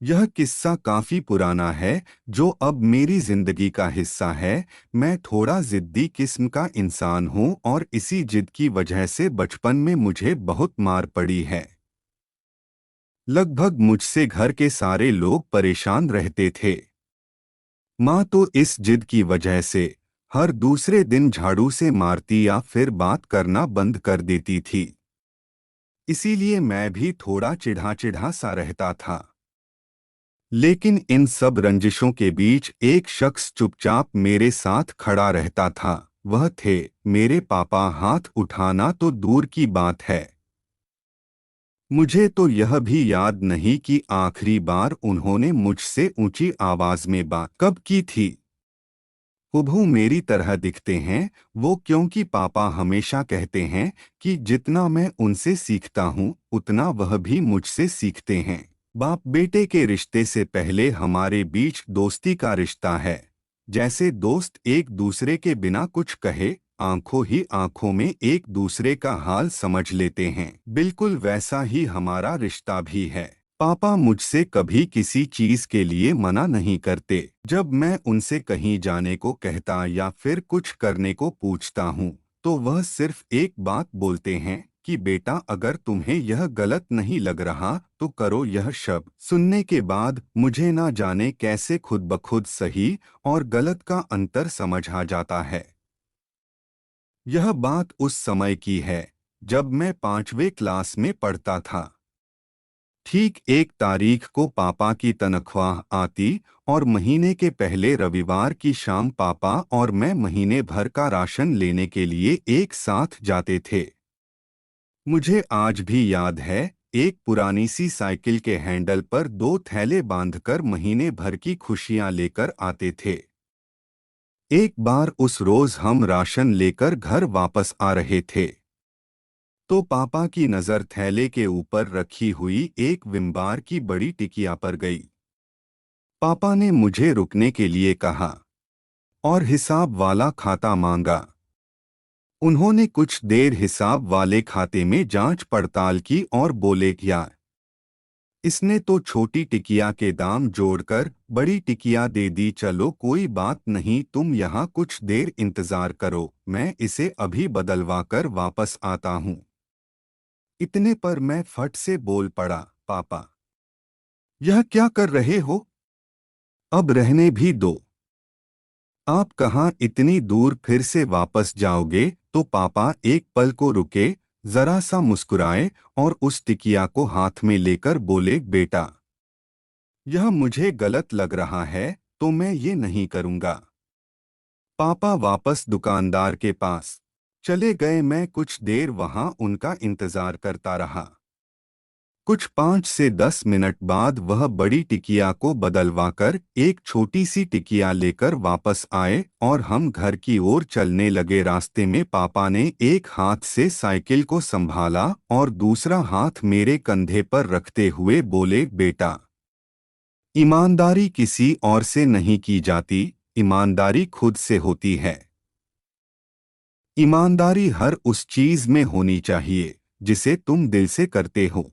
यह किस्सा काफी पुराना है, जो अब मेरी जिंदगी का हिस्सा है। मैं थोड़ा जिद्दी किस्म का इंसान हूँ और इसी जिद की वजह से बचपन में मुझे बहुत मार पड़ी है। लगभग मुझसे घर के सारे लोग परेशान रहते थे। माँ तो इस जिद की वजह से हर दूसरे दिन झाड़ू से मारती या फिर बात करना बंद कर देती थी। इसीलिए मैं भी थोड़ा चिढ़ा चिढ़ा सा रहता था। लेकिन इन सब रंजिशों के बीच एक शख्स चुपचाप मेरे साथ खड़ा रहता था। वह थे मेरे पापा। हाथ उठाना तो दूर की बात है, मुझे तो यह भी याद नहीं कि आखिरी बार उन्होंने मुझसे ऊंची आवाज में बात कब की थी। हुबहू मेरी तरह दिखते हैं वो, क्योंकि पापा हमेशा कहते हैं कि जितना मैं उनसे सीखता हूँ उतना वह भी मुझसे सीखते हैं। बाप बेटे के रिश्ते से पहले हमारे बीच दोस्ती का रिश्ता है। जैसे दोस्त एक दूसरे के बिना कुछ कहे आंखों ही आंखों में एक दूसरे का हाल समझ लेते हैं, बिल्कुल वैसा ही हमारा रिश्ता भी है। पापा मुझसे कभी किसी चीज के लिए मना नहीं करते। जब मैं उनसे कहीं जाने को कहता या फिर कुछ करने को पूछता हूँ तो वह सिर्फ एक बात बोलते हैं कि बेटा, अगर तुम्हें यह गलत नहीं लग रहा तो करो यह शब्द सुनने के बाद मुझे ना जाने कैसे खुद ब खुद सही और गलत का अंतर समझ आ जाता है। यह बात उस समय की है जब मैं 5वीं क्लास में पढ़ता था। ठीक एक तारीख को पापा की तनख्वाह आती और महीने के पहले रविवार की शाम पापा और मैं महीने भर का राशन लेने के लिए एक साथ जाते थे। मुझे आज भी याद है, एक पुरानी सी साइकिल के हैंडल पर 2 थैले बांधकर महीने भर की खुशियां लेकर आते थे। एक बार उस रोज हम राशन लेकर घर वापस आ रहे थे तो पापा की नज़र थैले के ऊपर रखी हुई एक विम बार की बड़ी टिकिया पर गई। पापा ने मुझे रुकने के लिए कहा और हिसाब वाला खाता मांगा। उन्होंने कुछ देर हिसाब वाले खाते में जांच पड़ताल की और बोले, क्या इसने तो छोटी टिकिया के दाम जोड़कर बड़ी टिकिया दे दी। चलो कोई बात नहीं, तुम यहाँ कुछ देर इंतजार करो, मैं इसे अभी बदलवा कर वापस आता हूँ। इतने पर मैं फट से बोल पड़ा, पापा यह क्या कर रहे हो? अब रहने भी दो। आप कहाँ इतनी दूर फिर से वापस जाओगे? तो पापा एक पल को रुके, जरा सा मुस्कुराए और उस टिकिया को हाथ में लेकर बोले, बेटा यह मुझे गलत लग रहा है तो मैं ये नहीं करूँगा। पापा वापस दुकानदार के पास चले गए। मैं कुछ देर वहाँ उनका इंतजार करता रहा। कुछ 5 से 10 मिनट बाद वह बड़ी टिकिया को बदलवाकर एक छोटी सी टिकिया लेकर वापस आए और हम घर की ओर चलने लगे। रास्ते में पापा ने एक हाथ से साइकिल को संभाला और दूसरा हाथ मेरे कंधे पर रखते हुए बोले, बेटा ईमानदारी किसी और से नहीं की जाती, ईमानदारी खुद से होती है। ईमानदारी हर उस चीज में होनी चाहिए जिसे तुम दिल से करते हो।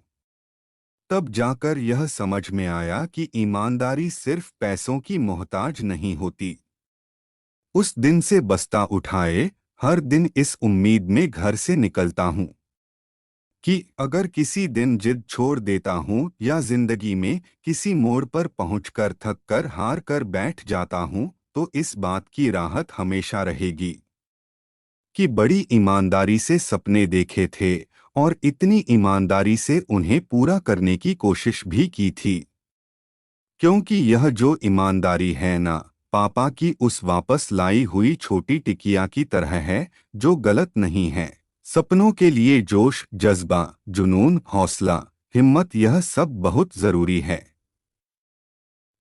तब जाकर यह समझ में आया कि ईमानदारी सिर्फ पैसों की मोहताज नहीं होती। उस दिन से बस्ता उठाए हर दिन इस उम्मीद में घर से निकलता हूँ कि अगर किसी दिन जिद छोड़ देता हूँ या जिंदगी में किसी मोड़ पर पहुंचकर थक कर हार कर बैठ जाता हूँ तो इस बात की राहत हमेशा रहेगी कि बड़ी ईमानदारी से सपने देखे थे और इतनी ईमानदारी से उन्हें पूरा करने की कोशिश भी की थी। क्योंकि यह जो ईमानदारी है ना, पापा की उस वापस लाई हुई छोटी टिकिया की तरह है, जो गलत नहीं है। सपनों के लिए जोश, जज्बा, जुनून, हौसला, हिम्मत, यह सब बहुत जरूरी है।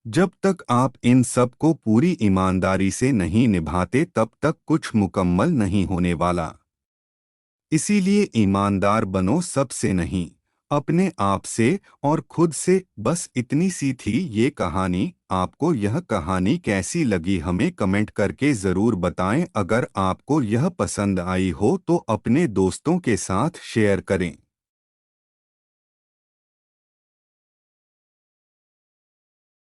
जब तक आप इन सब को पूरी ईमानदारी से नहीं निभाते तब तक कुछ मुकम्मल नहीं होने वाला। इसीलिए ईमानदार बनो, सबसे नहीं अपने आप से और खुद से। बस इतनी सी थी ये कहानी। आपको यह कहानी कैसी लगी हमें कमेंट करके ज़रूर बताएं। अगर आपको यह पसंद आई हो तो अपने दोस्तों के साथ शेयर करें।